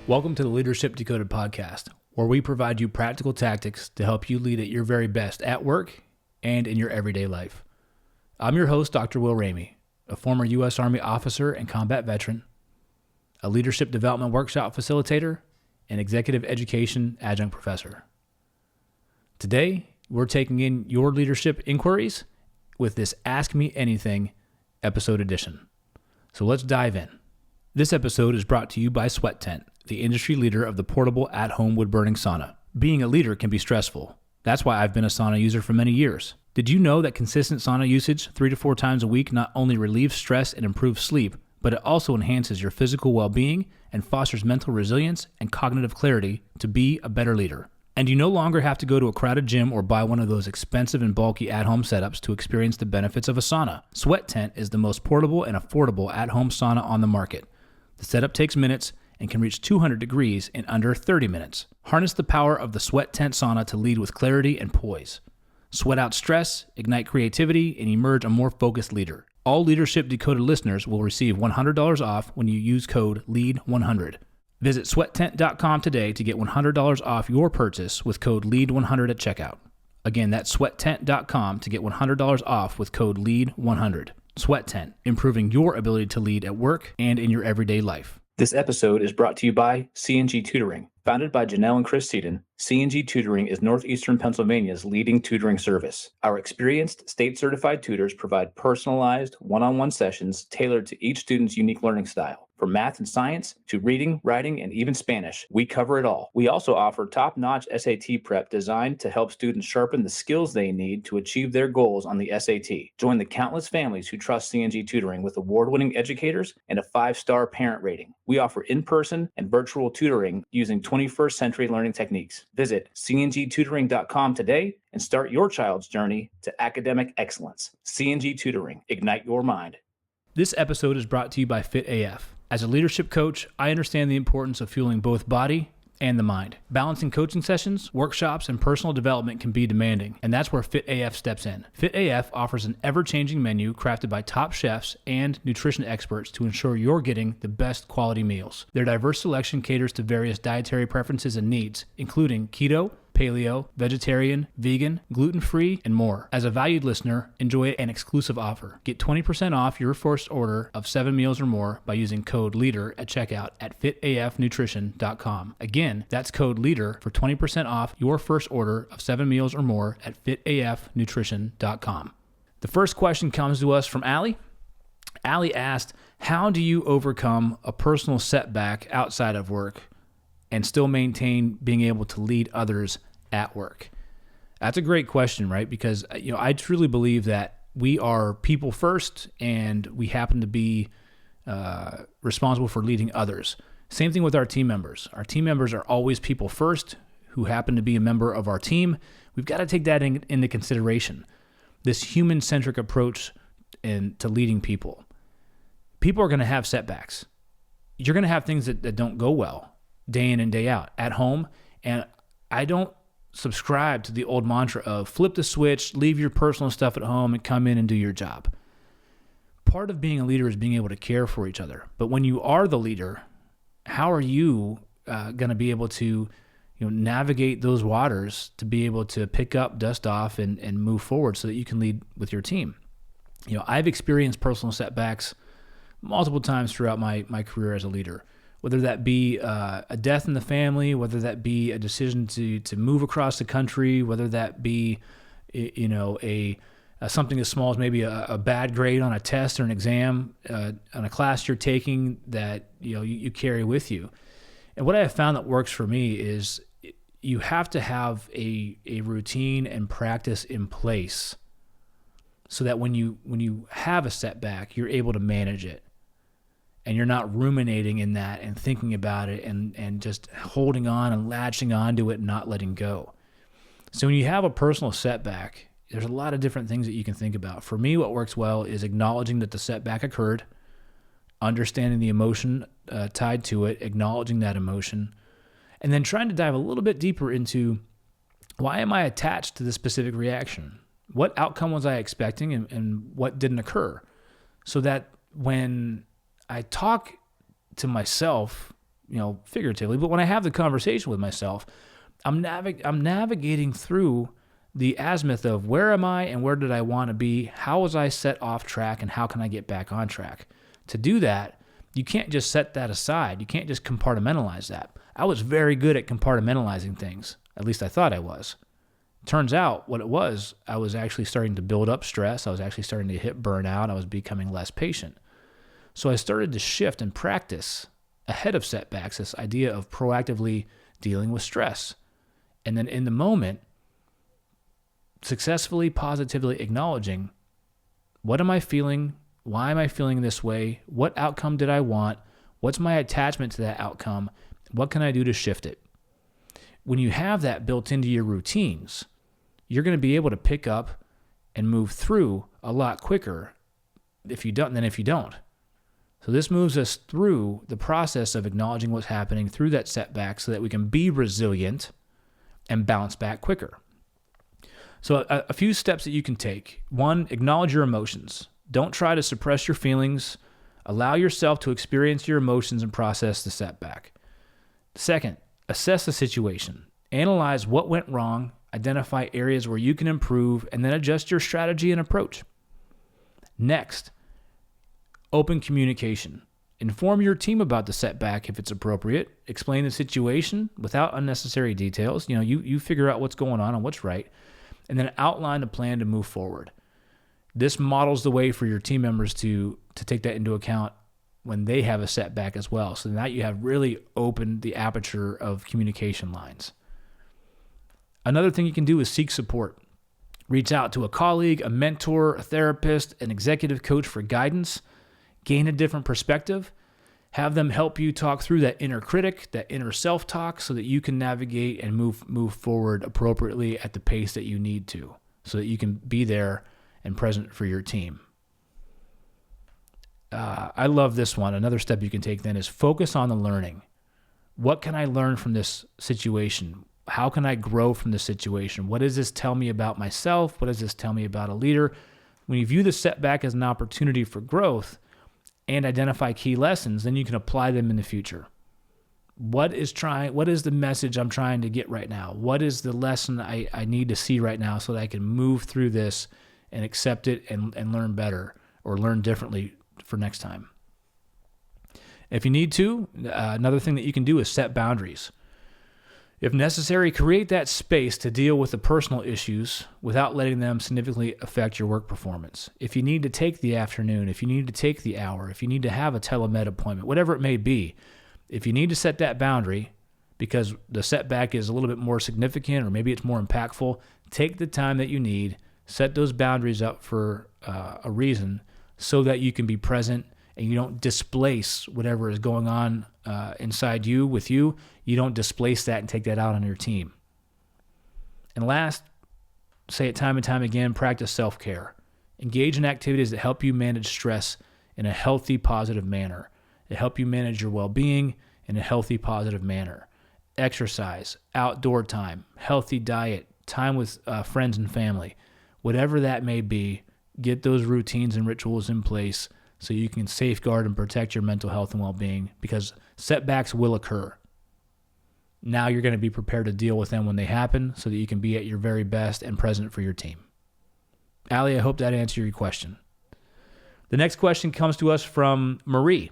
Welcome to the Leadership Decoded podcast, where we provide you practical tactics to help you lead at your very best at work and in your everyday life. I'm your host, Dr. Will Ramey, a former U.S. Army officer and combat veteran, a leadership development workshop facilitator, and executive education adjunct professor. Today, we're taking in your leadership inquiries with this Ask Me Anything episode edition. So let's dive in. This episode is brought to you by Sweat Tent, the industry leader of the portable at-home wood-burning sauna. Being a leader can be stressful. That's why I've been a sauna user for many years. Did you know that consistent sauna usage 3 to 4 times a week not only relieves stress and improves sleep, but it also enhances your physical well-being and fosters mental resilience and cognitive clarity to be a better leader? And you no longer have to go to a crowded gym or buy one of those expensive and bulky at-home setups to experience the benefits of a sauna. Sweat Tent is the most portable and affordable at-home sauna on the market. The setup takes minutes and can reach 200 degrees in under 30 minutes. Harness the power of the Sweat Tent sauna to lead with clarity and poise. Sweat out stress, ignite creativity, and emerge a more focused leader. All Leadership Decoded listeners will receive $100 off when you use code LEAD100. Visit sweattent.com today to get $100 off your purchase with code LEAD100 at checkout. Again, that's sweattent.com to get $100 off with code LEAD100. Sweat Tent, improving your ability to lead at work and in your everyday life. This episode is brought to you by C&G Tutoring. Founded by Janelle and Chris Seaton, C&G Tutoring is Northeastern Pennsylvania's leading tutoring service. Our experienced state-certified tutors provide personalized, one-on-one sessions tailored to each student's unique learning style. From math and science to reading, writing, and even Spanish, we cover it all. We also offer top-notch SAT prep designed to help students sharpen the skills they need to achieve their goals on the SAT. Join the countless families who trust C&G Tutoring with award-winning educators and a 5-star parent rating. We offer in-person and virtual tutoring using 21st century learning techniques. Visit cngtutoring.com today and start your child's journey to academic excellence. C&G Tutoring, ignite your mind. This episode is brought to you by Fit AF. As a leadership coach, I understand the importance of fueling both body and the mind. Balancing coaching sessions, workshops, and personal development can be demanding, and that's where Fit AF steps in. Fit AF offers an ever-changing menu crafted by top chefs and nutrition experts to ensure you're getting the best quality meals. Their diverse selection caters to various dietary preferences and needs, including keto, paleo, vegetarian, vegan, gluten-free, and more. As a valued listener, enjoy an exclusive offer. Get 20% off your first order of 7 meals or more by using code LEADER at checkout at fitafnutrition.com. Again, that's code LEADER for 20% off your first order of 7 meals or more at fitafnutrition.com. The first question comes to us from Allie. Allie asked, how do you overcome a personal setback outside of work and still maintain being able to lead others at work? That's a great question, right? Because I truly believe that we are people first, and we happen to be responsible for leading others. Same thing with our team members. Our team members are always people first who happen to be a member of our team. We've got to take that into consideration. This human-centric approach to leading people. People are going to have setbacks. You're going to have things that don't go well day in and day out at home. And I don't subscribe to the old mantra of flip the switch, leave your personal stuff at home, and come in and do your job. Part of being a leader is being able to care for each other. But when you are the leader, how are you going to be able to navigate those waters to be able to pick up, dust off, and move forward so that you can lead with your team? I've experienced personal setbacks multiple times throughout my career as a leader. Whether that be a death in the family, whether that be a decision to move across the country, whether that be something as small as maybe a bad grade on a test or an exam on a class you're taking that you carry with you. And what I have found that works for me is you have to have a routine and practice in place so that when you have a setback, you're able to manage it. And you're not ruminating in that and thinking about it and just holding on and latching onto it and not letting go. So when you have a personal setback, there's a lot of different things that you can think about. For me, what works well is acknowledging that the setback occurred, understanding the emotion tied to it, acknowledging that emotion, and then trying to dive a little bit deeper into why am I attached to this specific reaction? What outcome was I expecting and what didn't occur? So that when I talk to myself figuratively, but when I have the conversation with myself, I'm navigating through the azimuth of where am I and where did I want to be? How was I set off track and how can I get back on track? To do that, you can't just set that aside. You can't just compartmentalize that. I was very good at compartmentalizing things. At least I thought I was. Turns out what it was, I was actually starting to build up stress. I was actually starting to hit burnout. I was becoming less patient. So I started to shift and practice ahead of setbacks, this idea of proactively dealing with stress. And then in the moment, successfully, positively acknowledging, what am I feeling? Why am I feeling this way? What outcome did I want? What's my attachment to that outcome? What can I do to shift it? When you have that built into your routines, you're going to be able to pick up and move through a lot quicker if you don't than if you don't. So this moves us through the process of acknowledging what's happening through that setback so that we can be resilient and bounce back quicker. So a few steps that you can take. One, acknowledge your emotions. Don't try to suppress your feelings. Allow yourself to experience your emotions and process the setback. Second, assess the situation. Analyze what went wrong, identify areas where you can improve, and then adjust your strategy and approach. Next, open communication. Inform your team about the setback if it's appropriate. Explain the situation without unnecessary details. You figure out what's going on and what's right, and then outline a plan to move forward. This models the way for your team members to take that into account when they have a setback as well. So now you have really opened the aperture of communication lines. Another thing you can do is seek support. Reach out to a colleague, a mentor, a therapist, an executive coach for guidance. Gain a different perspective. Have them help you talk through that inner critic, that inner self-talk, so that you can navigate and move forward appropriately at the pace that you need to, so that you can be there and present for your team. I love this one. Another step you can take then is focus on the learning. What can I learn from this situation? How can I grow from this situation? What does this tell me about myself? What does this tell me about a leader? When you view the setback as an opportunity for growth and identify key lessons, then you can apply them in the future. What is the message I'm trying to get right now? What is the lesson I need to see right now so that I can move through this and accept it and learn better or learn differently for next time? If you need to, another thing that you can do is set boundaries. If necessary, create that space to deal with the personal issues without letting them significantly affect your work performance. If you need to take the afternoon, if you need to take the hour, if you need to have a telemed appointment, whatever it may be, if you need to set that boundary because the setback is a little bit more significant or maybe it's more impactful, take the time that you need, set those boundaries up for a reason so that you can be present and you don't displace whatever is going on inside you with you. You don't displace that and take that out on your team. And last, say it time and time again, practice self-care. Engage in activities that help you manage stress in a healthy, positive manner. That help you manage your well-being in a healthy, positive manner. Exercise, outdoor time, healthy diet, time with friends and family. Whatever that may be, get those routines and rituals in place so you can safeguard and protect your mental health and well-being, because setbacks will occur. Now you're going to be prepared to deal with them when they happen so that you can be at your very best and present for your team. Allie, I hope that answered your question. The next question comes to us from Marie.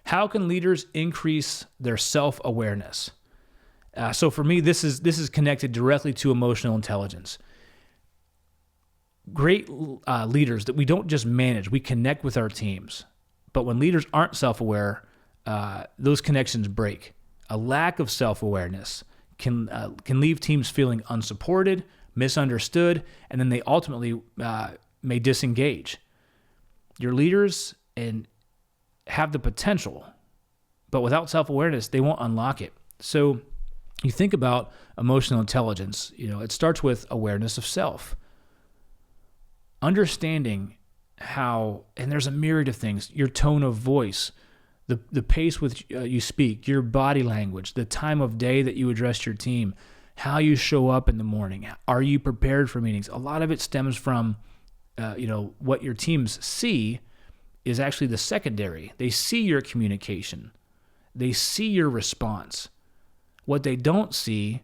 How can leaders increase their self-awareness? So for me, this is connected directly to emotional intelligence. Great leaders that we don't just manage, we connect with our teams. But when leaders aren't self-aware, those connections break. A lack of self-awareness can leave teams feeling unsupported, misunderstood, and then they ultimately may disengage. Your leaders have the potential, but without self-awareness, they won't unlock it. So you think about emotional intelligence, it starts with awareness of self. Understanding how, and there's a myriad of things, your tone of voice, the pace with you speak, your body language, the time of day that you address your team, how you show up in the morning, are you prepared for meetings? A lot of it stems from, what your teams see is actually the secondary. They see your communication. They see your response. What they don't see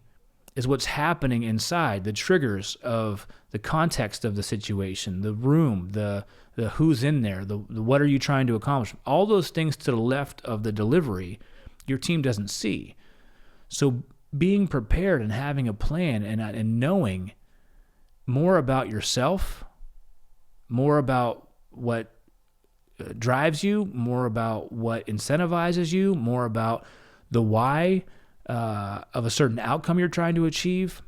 is what's happening inside, the triggers of the context of the situation, the room, the who's in there, the what are you trying to accomplish. All those things to the left of the delivery, your team doesn't see. So being prepared and having a plan and knowing more about yourself, more about what drives you, more about what incentivizes you, more about the why of a certain outcome you're trying to achieve,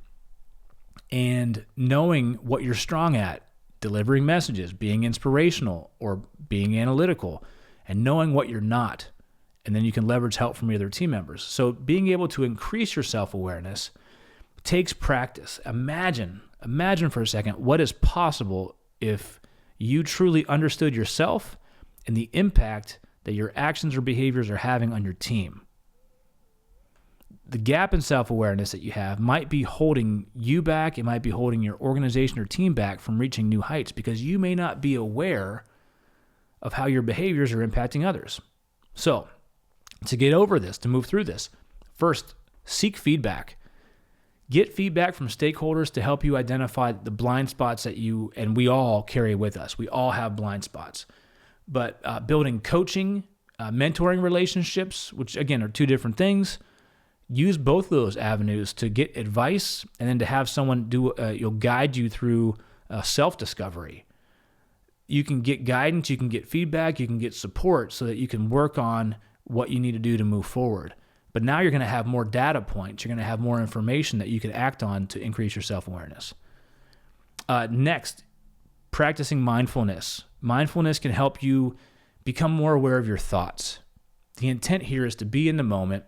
and knowing what you're strong at, delivering messages, being inspirational or being analytical, and knowing what you're not. And then you can leverage help from your other team members. So being able to increase your self-awareness takes practice. Imagine for a second what is possible if you truly understood yourself and the impact that your actions or behaviors are having on your team. The gap in self-awareness that you have might be holding you back. It might be holding your organization or team back from reaching new heights because you may not be aware of how your behaviors are impacting others. So, to get over this, to move through this, first, seek feedback. Get feedback from stakeholders to help you identify the blind spots that you and we all carry with us. We all have blind spots. But building coaching, mentoring relationships, which again are two different things, use both of those avenues to get advice and then to have someone you'll guide you through self-discovery. You can get guidance, you can get feedback, you can get support so that you can work on what you need to do to move forward. But now you're going to have more data points. You're going to have more information that you can act on to increase your self-awareness. Next, practicing mindfulness. Mindfulness can help you become more aware of your thoughts. The intent here is to be in the moment,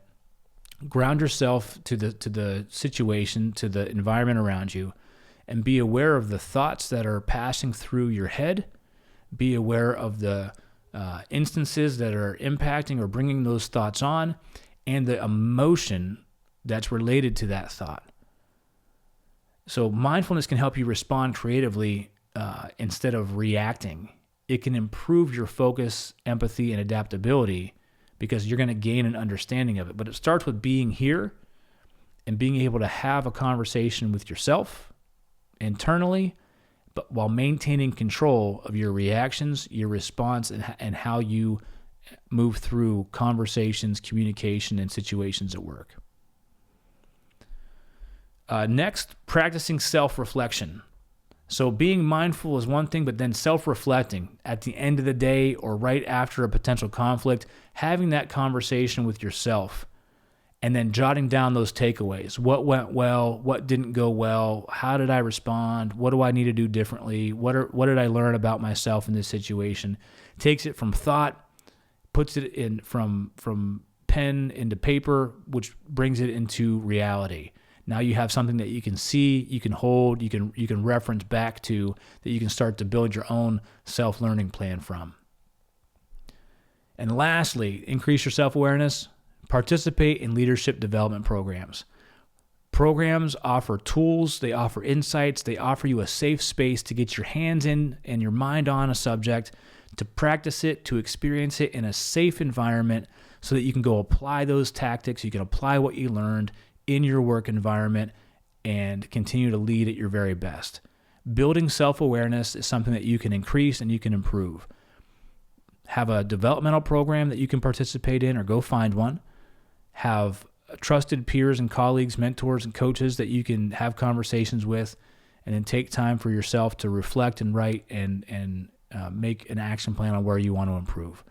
ground yourself to the situation, to the environment around you, and be aware of the thoughts that are passing through your head. Be aware of the instances that are impacting or bringing those thoughts on, and the emotion that's related to that thought. So mindfulness can help you respond creatively instead of reacting. It can improve your focus, empathy, and adaptability because you're going to gain an understanding of it. But it starts with being here and being able to have a conversation with yourself internally, but while maintaining control of your reactions, your response, and how you move through conversations, communication, and situations at work. Next, practicing self-reflection. So being mindful is one thing, but then self-reflecting at the end of the day or right after a potential conflict, having that conversation with yourself and then jotting down those takeaways. What went well? What didn't go well? How did I respond? What do I need to do differently? What did I learn about myself in this situation? Takes it from thought, puts it in from pen into paper, which brings it into reality. Now you have something that you can see, you can hold, you can reference back to, that you can start to build your own self-learning plan from. And lastly, increase your self-awareness. Participate in leadership development programs. Programs offer tools, they offer insights, they offer you a safe space to get your hands in and your mind on a subject, to practice it, to experience it in a safe environment so that you can go apply those tactics, you can apply what you learned in your work environment and continue to lead at your very best. Building self-awareness is something that you can increase and you can improve. Have a developmental program that you can participate in or go find one. Have trusted peers and colleagues, mentors and coaches that you can have conversations with, and then take time for yourself to reflect and write and make an action plan on where you want to improve.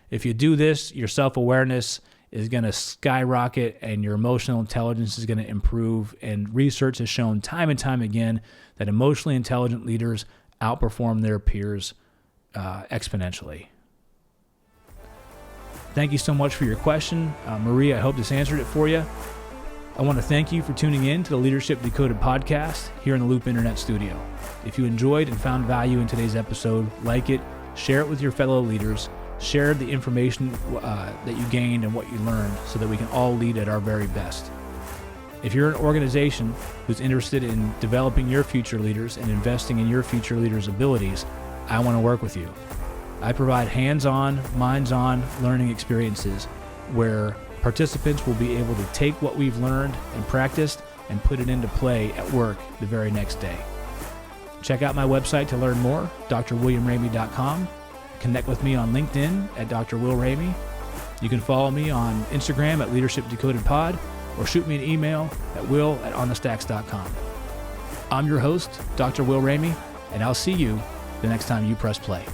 If you do this, your self-awareness is going to skyrocket and your emotional intelligence is going to improve. And research has shown time and time again that emotionally intelligent leaders outperform their peers exponentially. Thank you so much for your question. Marie, I hope this answered it for you. I want to thank you for tuning in to the Leadership Decoded podcast here in the Loop Internet Studio. If you enjoyed and found value in today's episode, like it, share it with your fellow leaders, share the information that you gained and what you learned so that we can all lead at our very best. If you're an organization who's interested in developing your future leaders and investing in your future leaders' abilities, I want to work with you. I provide hands-on, minds-on learning experiences where Participants will be able to take what we've learned and practiced and put it into play at work the very next day. Check out my website to learn more, drwilliamramey.com. Connect with me on LinkedIn at Dr. Will Ramey. You can follow me on Instagram at Leadership Decoded Pod, or shoot me an email at will@onthestacks.com. I'm your host, Dr. Will Ramey, and I'll see you the next time you press play.